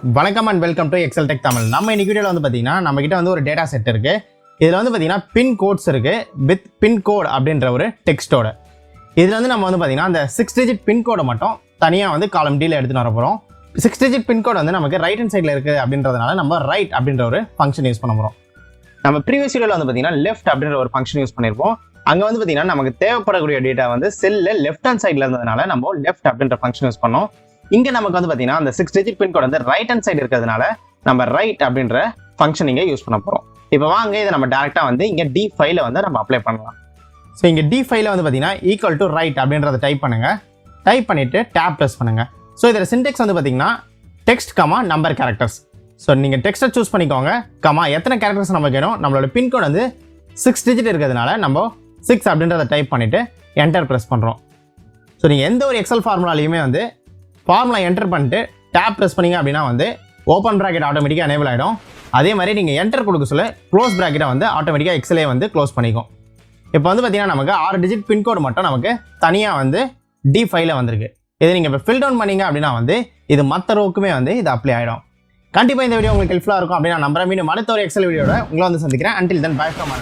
வணக்கம் and welcome to Xltechtamil. நம்ம இன்னைக்கு வீடியோவில் வந்து பார்த்தீங்கன்னா நம்ம கிட்ட வந்து ஒரு டேட்டா செட் இருக்கு. இதில் வந்து பார்த்தீங்கன்னா பின் கோட்ஸ் இருக்கு வித் பின் கோட் அப்படின்ற ஒரு டெக்ஸ்டோட. இதில் வந்து நம்ம வந்து பார்த்தீங்கன்னா அந்த 6 டிஜிட் பின் கோடை மட்டும் தனியாக வந்து காலம் டீல எடுத்துன்னு வர போகிறோம். 6 டிஜிட் பின் கோட் வந்து நமக்கு ரைட் ஹேண்ட் சைடில் இருக்குது அப்படின்றதுனால நம்ம ரைட் அப்படின்ற ஒரு ஃபங்க்ஷன் யூஸ் பண்ண போகிறோம். நம்ம ப்ரீவியஸ் வீடியோவில் வந்து பார்த்தீங்கன்னா லெஃப்ட் அப்படின்ற ஒரு ஃபங்க்ஷன் யூஸ் பண்ணியிருப்போம். அங்கே வந்து பார்த்தீங்கன்னா நமக்கு தேவைப்படக்கூடிய டேட்டா வந்து செல்லில் லெஃப்ட் ஹேண்ட் சைடில் இருந்ததுனால நம்ம லெஃப்ட் அப்படின்ற ஃபங்க்ஷன் யூஸ் பண்ணோம். இங்கே நமக்கு வந்து பார்த்தீங்கன்னா அந்த 6 டிஜிட் பின் கோட் வந்து ரைட் ஹேண்ட் சைடு இருக்கிறதுனால நம்ம ரைட் அப்படின்ற ஃபங்க்ஷன் இங்கே யூஸ் பண்ண போகிறோம். இப்போ வாங்க இதை நம்ம டேரெக்டாக வந்து இங்கே D5ல வந்து நம்ம அப்ளை பண்ணலாம். ஸோ இங்கே D5ல வந்து பார்த்தீங்கன்னா ஈக்குவல் டு ரைட் அப்படின்றத டைப் பண்ணுங்கள். டைப் பண்ணிவிட்டு டேப் ப்ரெஸ் பண்ணுங்கள். ஸோ இதில் சின்டெக்ஸ் வந்து பார்த்தீங்கன்னா text comma number characters. So நீங்கள் டெக்ஸ்ட்டை சூஸ் பண்ணிக்கோங்க. கமா எத்தனை கேரக்டர்ஸ் நமக்கு வேணும், நம்மளோட பின்கோட் வந்து 6 டிஜிட் இருக்கிறதுனால நம்ம 6 அப்படின்றத டைப் பண்ணிவிட்டு என்டர் ப்ரெஸ் பண்ணுறோம். ஸோ நீங்கள் எந்த ஒரு எக்ஸல் ஃபார்முலாலையுமே வந்து ஃபார்முலா என்டர் பண்ணிட்டு டேப் ப்ரெஸ் பண்ணிங்க அப்படின்னா வந்து ஓப்பன் ப்ராக்கெட் ஆட்டோமேட்டிக்காக எனேபிள் ஆகிடும். அதே மாதிரி நீங்கள் என்டர் கொடுக்க சொல்ல க்ளோஸ் ப்ராக்கெட்டை வந்து ஆட்டோமேட்டிக்காக எக்ஸலே வந்து க்ளோஸ் பண்ணிக்கும். இப்போ வந்து பார்த்தீங்கன்னா நமக்கு 6 டிஜிட் பின்கோடு மட்டும் நமக்கு தனியாக வந்து D5ல வந்திருக்கு. இதை நீங்கள் இப்போ ஃபில் டவுன் பண்ணிங்க அப்படின்னா வந்து இது மற்ற ரோக்குமே வந்து இது அப்ளை ஆகிடும். கண்டிப்பாக இந்த வீடியோ உங்களுக்கு ஹெல்ப்ஃபுல்லாக இருக்கும் அப்படின்னு நான் நம்புறேன். மீண்டும் அடுத்த ஒரு எக்ஸல் வீடியோட உங்களை வந்து சந்திக்கிறேன். Until then by from